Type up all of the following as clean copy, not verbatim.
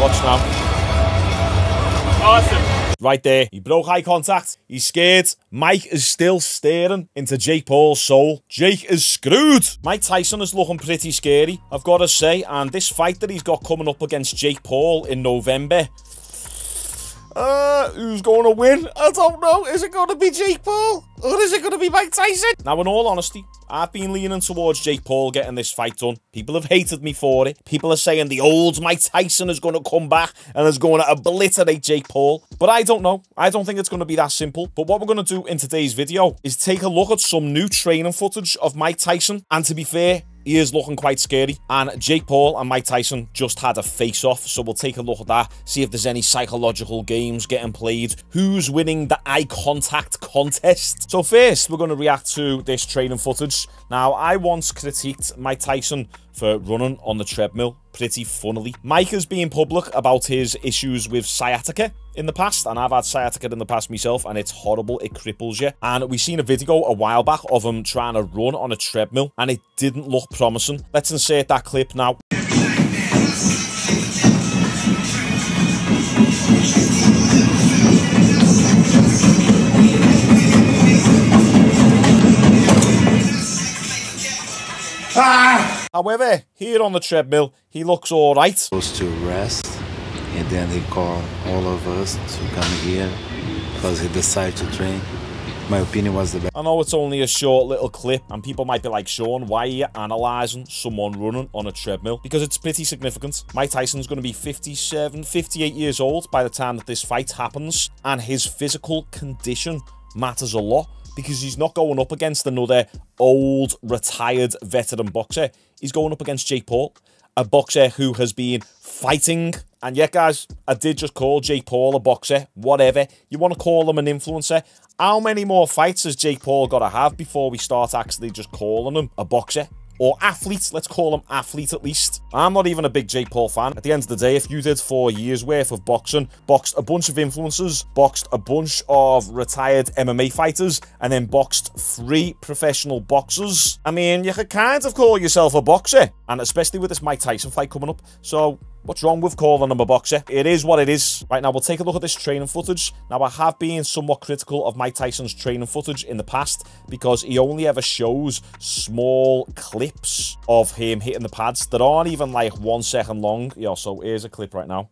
Watch now. Awesome. Right there, he broke eye contact. He's scared. Mike is still staring into Jake Paul's soul. Jake is screwed. Mike Tyson is looking pretty scary, I've got to say. And this fight that he's got coming up against Jake Paul in November, who's going to win? I don't know. Is it going to be Jake Paul? Or is it going to be Mike Tyson? Now, in all honesty, I've been leaning towards Jake Paul getting this fight done. People have hated me for it. People are saying the old Mike Tyson is going to come back and is going to obliterate Jake Paul. But I don't know. I don't think it's going to be that simple. But what we're going to do in today's video is take a look at some new training footage of Mike Tyson. And to be fair, he is looking quite scary. And Jake Paul and Mike Tyson just had a face-off, so we'll take a look at that, see if there's any psychological games getting played, who's winning the eye contact contest. So first, we're going to react to this training footage. Now, I once critiqued Mike Tyson for running on the treadmill pretty funnily. Mike has been public about his issues with sciatica in the past, and I've had sciatica in the past myself, and it's horrible. It cripples you. And we seen a video a while back of him trying to run on a treadmill, and it didn't look promising. Let's insert that clip now. However, here on the treadmill, he looks all right. Supposed to rest, and then they call all of us to come here because he decided to train. My opinion was the best. I know it's only a short little clip, and people might be like, Shaun, why are you analysing someone running on a treadmill? Because it's pretty significant. Mike Tyson's going to be 57, 58 years old by the time that this fight happens, and his physical condition matters a lot, because he's not going up against another old, retired veteran boxer. He's going up against Jake Paul, a boxer who has been fighting. And yeah, guys, I did just call Jake Paul a boxer. Whatever. You want to call him an influencer. How many more fights has Jake Paul got to have before we start actually just calling him a boxer? Or athlete, let's call him athlete at least. I'm not even a big Jake Paul fan. At the end of the day, if you did 4 years worth of boxing, boxed a bunch of influencers, boxed a bunch of retired MMA fighters, and then boxed 3 professional boxers, I mean, you could kind of call yourself a boxer. And especially with this Mike Tyson fight coming up. So what's wrong with calling him a boxer? It is what it is. Right, now we'll take a look at this training footage. Now, I have been somewhat critical of Mike Tyson's training footage in the past because he only ever shows small clips of him hitting the pads that aren't even like 1 second long. Yeah, so here's a clip right now.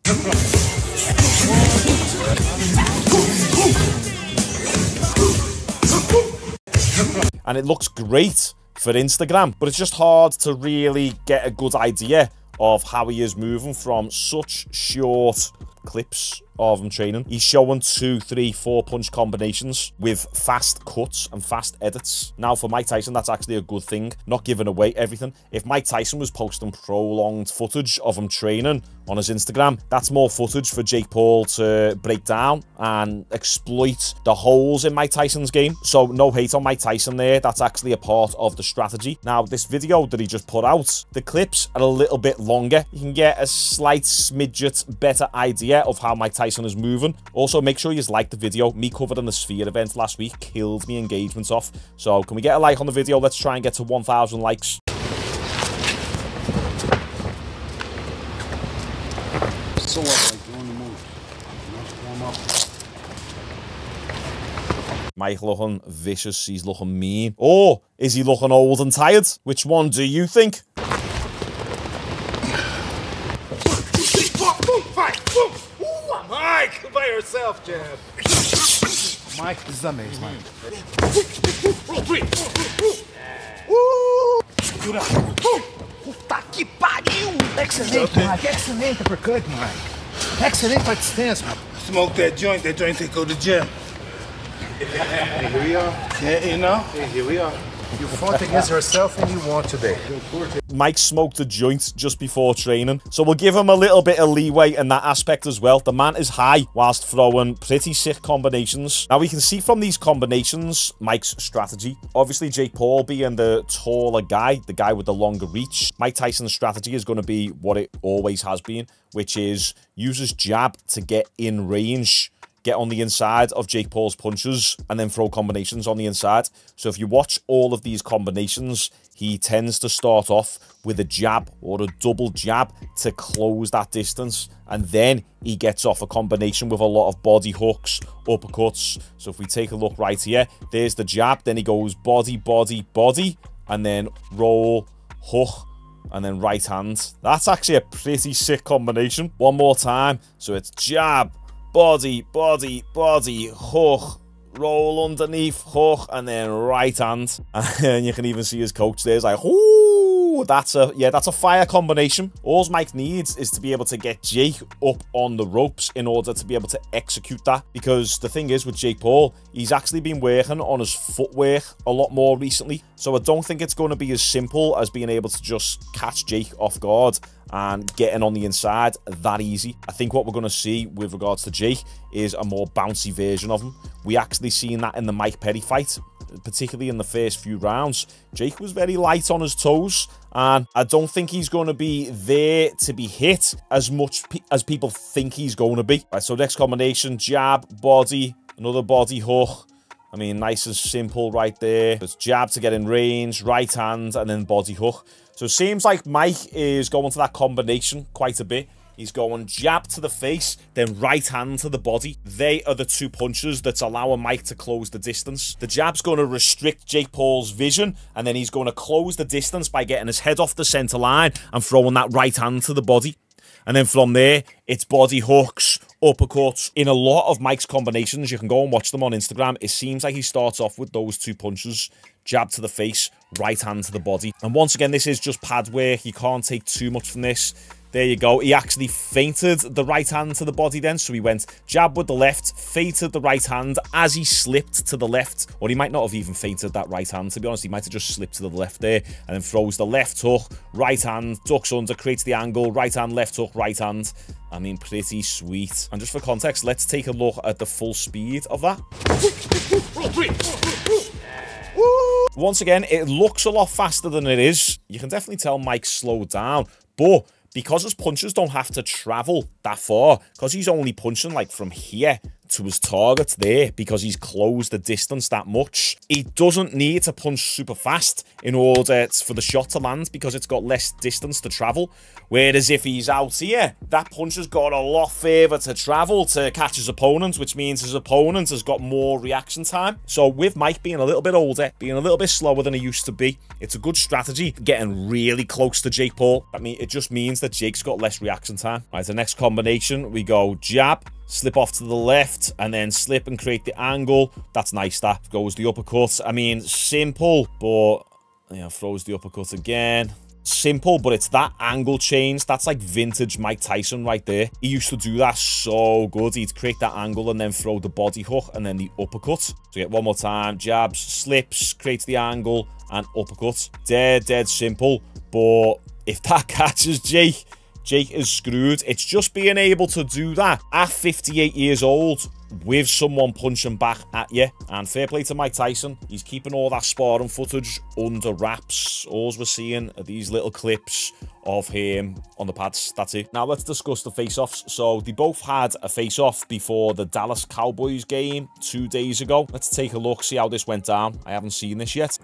And it looks great for Instagram, but it's just hard to really get a good idea of how he is moving from such short clips of him training. He's showing 2, 3, 4 punch combinations with fast cuts and fast edits. Now, for Mike Tyson, that's actually a good thing, not giving away everything. If Mike Tyson was posting prolonged footage of him training on his Instagram, that's more footage for Jake Paul to break down and exploit the holes in Mike Tyson's game. So no hate on Mike Tyson there. That's actually a part of the strategy. Now, this video that he just put out, the clips are a little bit longer. You can get a slight smidget better idea of how Mike Tyson is moving. Also, make sure you like the video. Me covering the Sphere event last week killed me engagements off. So can we get a like on the video? Let's try and get to 1,000 likes. So what, like, on the move? Mike looking vicious. He's looking mean. Or is he looking old and tired? Which one do you think? Mike, by yourself, jab. Mike, this is amazing, Mike. Roll 3. Puta que pariu! Excelente, Mike. Excelente uppercut, Mike. Excellent fight stance, Mike. Smoke that joint they go to gym. Hey, here we are. Yeah, you know? Hey, here we are. You fought against yourself and you won today. Mike smoked a joint just before training, so we'll give him a little bit of leeway in that aspect as well. The man is high whilst throwing pretty sick combinations. Now, we can see from these combinations Mike's strategy. Obviously, Jake Paul being the taller guy, the guy with the longer reach, Mike Tyson's strategy is going to be what it always has been, which is use his jab to get in range, get on the inside of Jake Paul's punches and then throw combinations on the inside. So if you watch all of these combinations, he tends to start off with a jab or a double jab to close that distance, and then he gets off a combination with a lot of body hooks, uppercuts. So if we take a look right here, there's the jab, then he goes body, body, body, and then roll, hook, and then right hand. That's actually a pretty sick combination. One more time. So it's jab, body, body, body, hook, roll underneath, hook, and then right hand. And you can even see his coach there. He's like, ooh, that's a fire combination. All Mike needs is to be able to get Jake up on the ropes in order to be able to execute that. Because the thing is with Jake Paul, he's actually been working on his footwork a lot more recently. So I don't think it's going to be as simple as being able to just catch Jake off guard and getting on the inside that easy. I think what we're going to see with regards to Jake is a more bouncy version of him. We actually seen that in the Mike Perry fight, particularly in the first few rounds. Jake was very light on his toes, and I don't think he's going to be there to be hit as much as people think he's going to be. Right, so next combination, jab, body, another body hook. I mean, nice and simple right there. It's jab to get in range, right hand, and then body hook. So it seems like Mike is going to that combination quite a bit. He's going jab to the face, then right hand to the body. They are the two punches that's allowing Mike to close the distance. The jab's going to restrict Jake Paul's vision, and then he's going to close the distance by getting his head off the center line and throwing that right hand to the body. And then from there, it's body hooks, uppercuts. In a lot of Mike's combinations, you can go and watch them on Instagram, it seems like he starts off with those two punches. Jab to the face, right hand to the body. And once again, this is just pad work. You can't take too much from this. There you go. He actually feinted the right hand to the body then. So he went jab with the left, feinted the right hand as he slipped to the left. Or he might not have even feinted that right hand, to be honest. He might have just slipped to the left there. And then throws the left hook, right hand, ducks under, creates the angle, right hand, left hook, right hand. I mean, pretty sweet. And just for context, let's take a look at the full speed of that. Once again, it looks a lot faster than it is. You can definitely tell Mike slowed down. But because his punches don't have to travel that far, because he's only punching like from here to his target there, because he's closed the distance that much, he doesn't need to punch super fast in order for the shot to land, because it's got less distance to travel. Whereas if he's out here, that punch has got a lot further to travel to catch his opponent, which means his opponent has got more reaction time. So with Mike being a little bit older, being a little bit slower than he used to be, it's a good strategy getting really close to Jake Paul. I mean, it just means that Jake's got less reaction time. Right, the next combination, we go jab, slip off to the left, and then slip and create the angle. That's nice. That goes the uppercut. I mean, simple, but yeah, throws the uppercut again. Simple, but it's that angle change. That's like vintage Mike Tyson right there. He used to do that so good. He'd create that angle and then throw the body hook and then the uppercut. So get one more time. Jabs, slips, creates the angle, and uppercut. Dead simple. But if that catches Jake is screwed. It's just being able to do that at 58 years old with someone punching back at you. And fair play to Mike Tyson. He's keeping all that sparring footage under wraps. All we're seeing are these little clips of him on the pads. That's it. Now let's discuss the face-offs. So they both had a face-off before the Dallas Cowboys game 2 days ago. Let's take a look, see how this went down. I haven't seen this yet.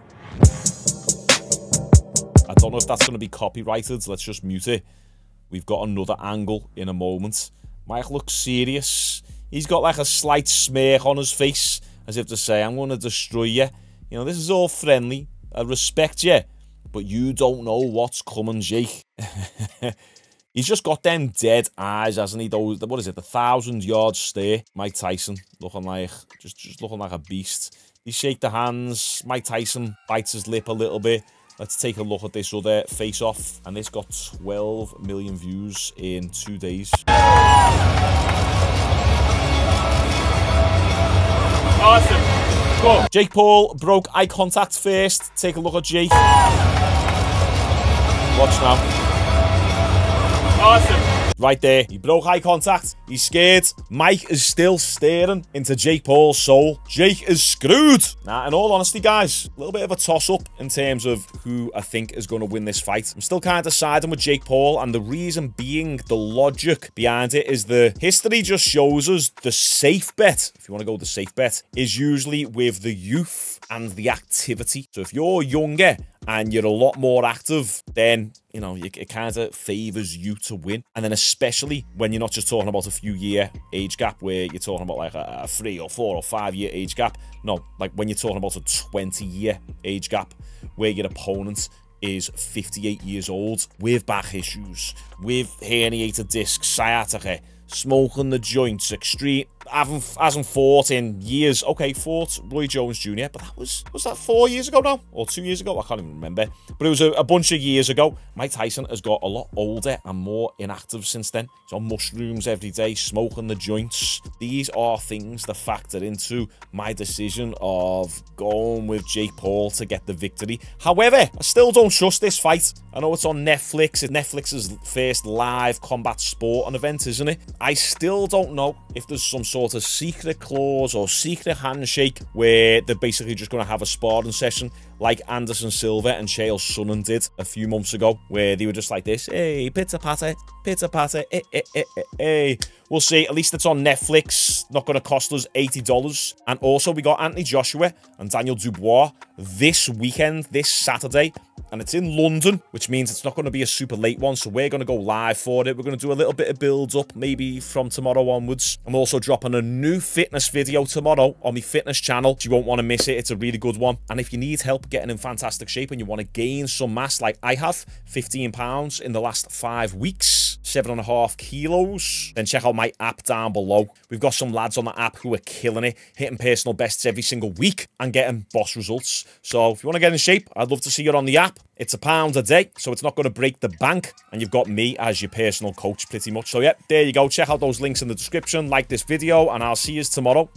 I don't know if that's going to be copyrighted. Let's just mute it. We've got another angle in a moment. Mike looks serious. He's got like a slight smirk on his face, as if to say, I'm going to destroy you. You know, this is all friendly. I respect you, but you don't know what's coming, Jake. He's just got them dead eyes, hasn't he? Those, what is it, the 1,000-yard stare? Mike Tyson looking like, just looking like a beast. He shake the hands. Mike Tyson bites his lip a little bit. Let's take a look at this other face-off. And this got 12 million views in 2 days. Awesome. Go. Jake Paul broke eye contact first. Take a look at Jake. Watch now. Awesome. Right there. He broke eye contact. He's scared. Mike is still staring into Jake Paul's soul. Jake is screwed. Now, in all honesty, guys, a little bit of a toss-up in terms of who I think is going to win this fight. I'm still kind of siding with Jake Paul, and the reason being, the logic behind it is the history just shows us the safe bet, if you want to go the safe bet, is usually with the youth and the activity. So if you're younger and you're a lot more active, then, you know, it kind of favors you to win. And then especially when you're not just talking about a few year age gap, where you're talking about like a 3 or 4 or 5 year age gap. No, like when you're talking about a 20-year age gap, where your opponent is 58 years old with back issues, with herniated discs, sciatica, smoking the joints, extreme, hasn't fought in years. Okay, fought Roy Jones Jr., but that was that 4 years ago now? Or 2 years ago? I can't even remember. But it was a bunch of years ago. Mike Tyson has got a lot older and more inactive since then. He's on mushrooms every day, smoking the joints. These are things that factor into my decision of going with Jake Paul to get the victory. However, I still don't trust this fight. I know it's on Netflix. It's Netflix's first live combat sporting event, isn't it? I still don't know if there's some sort of secret clause or secret handshake where they're basically just going to have a sparring session like Anderson Silva and Chael Sonnen did a few months ago, where they were just like this, hey, pitter patter, hey. We'll see. At least it's on Netflix. Not going to cost us $80. And also, we got Anthony Joshua and Daniel Dubois this weekend, this Saturday. And it's in London, which means it's not going to be a super late one. So we're going to go live for it. We're going to do a little bit of build-up, maybe from tomorrow onwards. I'm also dropping a new fitness video tomorrow on my fitness channel. So you won't want to miss it. It's a really good one. And if you need help getting in fantastic shape and you want to gain some mass like I have, 15 pounds in the last 5 weeks, 7.5 kilos, then check out my app down below. We've got some lads on the app who are killing it, hitting personal bests every single week and getting boss results. So if you want to get in shape, I'd love to see you on the app. It's £1 a day, so it's not going to break the bank, and you've got me as your personal coach pretty much. So yeah, there you go. Check out those links in the description, like this video, and I'll see you tomorrow.